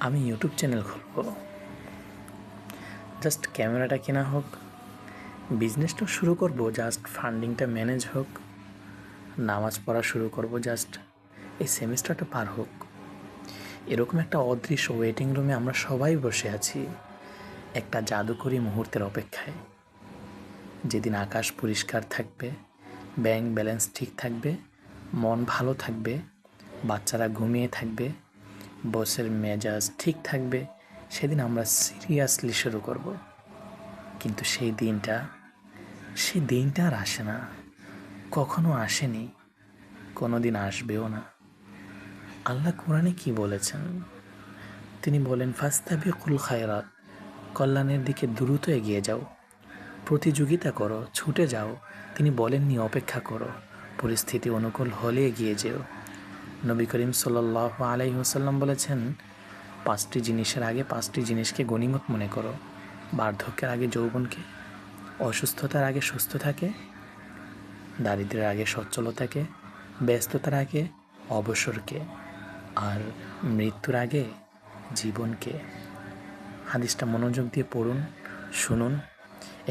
আমি YouTube channel খুলব, just ক্যামেরাটা কেনা হোক, বিজনেসটাও শুরু করব, জাস্ট ফান্ডিংটা ম্যানেজ হোক, নামাজ পড়া শুরু করব, জাস্ট এই সেমিস্টারটা পার হোক। এরকম একটা অদৃশ্য ওয়েটিং রুমে আমরা সবাই বসে আছি একটা জাদুকরী মুহূর্তের অপেক্ষায়, যেদিন আকাশ পরিষ্কার থাকবে, ব্যাংক ব্যালেন্স ঠিক থাকবে, মন ভালো থাকবে, বাচ্চারা ঘুমিয়ে থাকবে, বসের মেজাজ ঠিক থাকবে, সেদিন আমরা সিরিয়াসলি শুরু করব। কিন্তু সেই দিনটা আর আসে না, কখনো আসেনি, কোনো দিন আসবেও না। আল্লাহ কোরআনে কি বলেছেন? তিনি বলেন, ফাস্তাবিকুল খায়রাত, কল্যাণের দিকে দ্রুত এগিয়ে যাও, প্রতিযোগিতা করো, ছুটে যাও। তিনি বলেননি অপেক্ষা করো, পরিস্থিতি অনুকূল হলে এগিয়ে যেও। নবী করিম সাল্লাল্লাহু আলাইহি ওয়াসাল্লাম বলেছেন, 5টি জিনিসের আগে 5টি জিনিসকে গনিমত মনে করো। বার্ধক্যের আগে যৌবনকে, অসুস্থতার আগে সুস্থতাকে, দারিদ্র্যের আগে সচ্ছলতাকে, ব্যস্ততার আগে অবসরকে, আর মৃত্যুর আগে জীবনকে। হাদিসটা মনোযোগ দিয়ে পড়ুন, শুনুন।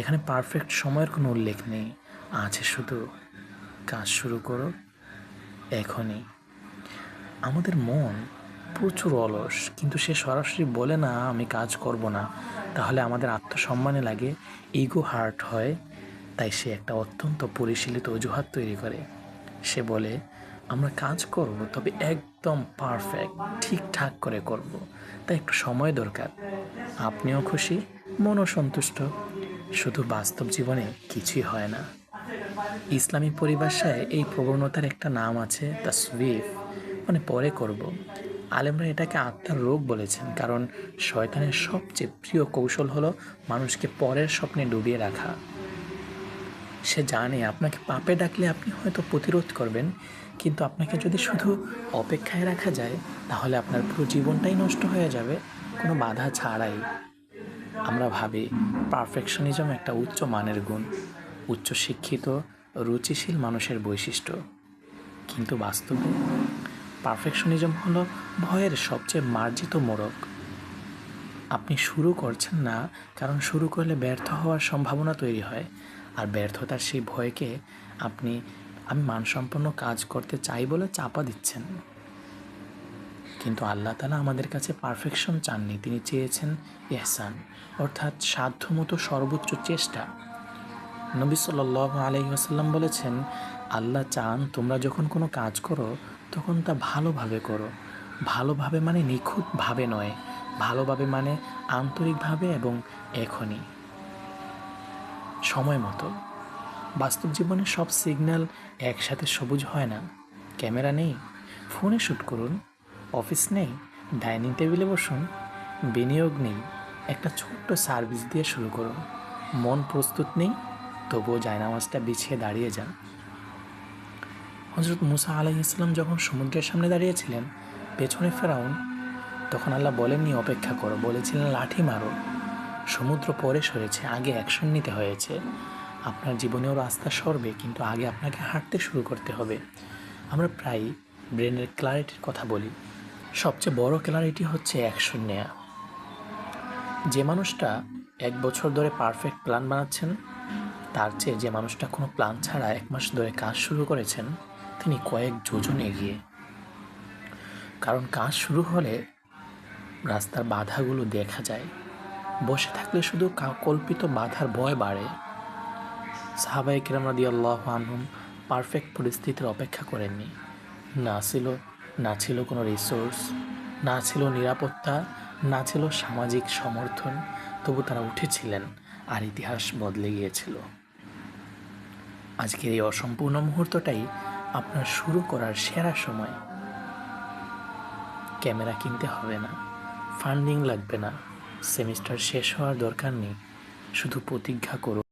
এখানে পারফেক্ট সময়ের কোনো উল্লেখ নেই, আছে শুধু কাজ শুরু করো এখনই। আমাদের মন প্রচুর অলস, কিন্তু সে সরাসরি বলে না আমি কাজ করব না, তাহলে আমাদের আত্মসম্মানে লাগে, ইগো হার্ট হয়। তাই সে একটা অত্যন্ত পরিশীলিত অজুহাত তৈরি করে। সে বলে আমরা কাজ করব, তবে একদম পারফেক্ট ঠিকঠাক করে করব, তাই একটু সময় দরকার। আপনিও খুশি, মনও সন্তুষ্ট। শুধু বাস্তব জীবনে কিছুই হয় না। ইসলামী পরিভাষায় এই প্রবণতার একটা নাম আছে, তাসউফ, মানে পরে করব। আলেমরা এটাকে আত্মার রোগ বলেছেন, কারণ শয়তানের সবচেয়ে প্রিয় কৌশল হলো মানুষকে পরের স্বপ্নে ডুবিয়ে রাখা। সে জানে আপনাকে পাপে ডাকলে আপনি হয়তো প্রতিরোধ করবেন, কিন্তু আপনাকে যদি শুধু অপেক্ষায় রাখা যায়, তাহলে আপনার পুরো জীবনটাই নষ্ট হয়ে যাবে কোনো বাধা ছাড়াই। আমরা ভাবি পারফেকশনিজম একটা উচ্চ মানের গুণ, উচ্চ শিক্ষিত রুচিশীল মানুষের বৈশিষ্ট্য। কিন্তু বাস্তবে পারফেকশনিজম হলো ভয়ের সবচেয়ে মার্জিত মোড়ক। আপনি শুরু করছেন না, কারণ শুরু করলে ব্যর্থ হওয়ার সম্ভাবনা তৈরি হয়, আর ব্যর্থতার সেই ভয়কে আমি মানসম্পন্ন কাজ করতে চাই বলে চাপা দিচ্ছেন। কিন্তু আল্লাহ তাআলা আমাদের কাছে পারফেকশন চাননি, তিনি চেয়েছেন ইহসান, অর্থাৎ সাধ্যমতো সর্বোচ্চ চেষ্টা। নবী সাল্লাল্লাহু আলাইহি ওয়াসাল্লাম বলেছেন, আল্লাহ চান তোমরা যখন কোনো কাজ করো তখন তা ভালোভাবে করো। ভালোভাবে মানে নিখুঁতভাবে নয়, ভালোভাবে মানে আন্তরিকভাবে এবং এখনই, সময় মতো। বাস্তব জীবনে সব সিগন্যাল একসাথে সবুজ হয় না। ক্যামেরা নেই, ফোনে শ্যুট করুন। অফিস নেই, ডাইনিং টেবিলে বসুন। বিনিয়োগ নেই, একটা ছোট্ট সার্ভিস দিয়ে শুরু করুন। মন প্রস্তুত নেই, তবুও জায়নামাজটা বিছিয়ে দাঁড়িয়ে যান। হযরত মুসা আলাইহিস সালাম যখন সমুদ্রের সামনে দাঁড়িয়েছিলেন, পেছনে ফেরাউন, তখন আল্লাহ বলেননি অপেক্ষা করো, বলেছিলেন লাঠি মারো। সমুদ্র পরে সরেছে, আগে অ্যাকশন নিতে হয়েছে। আপনার জীবনেও রাস্তা সরবে, কিন্তু আগে আপনাকে হাঁটতে শুরু করতে হবে। আমরা প্রায় ব্রেনের ক্লারিটির কথা বলি, সবচেয়ে বড় ক্লারিটি হচ্ছে অ্যাকশন নেয়া। যে মানুষটা 1 বছর ধরে পারফেক্ট প্ল্যান বানাচ্ছেন, তার চেয়ে যে মানুষটা কোনো প্ল্যান ছাড়া 1 মাস ধরে কাজ শুরু করেছেন, তিনি কয়েক যোজন এগিয়ে। কারণ কাজ শুরু হলে রাস্তার বাধাগুলো দেখা যায়, বসে থাকলে শুধু কল্পিত বাধার ভয় বাড়ে। সাহাবায়ে কেরাম রাদিয়াল্লাহু আনহুম পারফেক্ট পরিস্থিতির অপেক্ষা করেননি। না ছিল কোনো রিসোর্স, না ছিল নিরাপত্তা, না ছিল সামাজিক সমর্থন, তবু তারা উঠেছিলেন, আর ইতিহাস বদলে গিয়েছিল। আজকের এই অসম্পূর্ণ মুহূর্তটাই আপনার শুরু করার সেরা সময়। ক্যামেরা কিনতে হবে না, ফান্ডিং লাগবে না, সেমিস্টার শেষ হওয়ার দরকার নেই, শুধু প্রতিজ্ঞা করুন।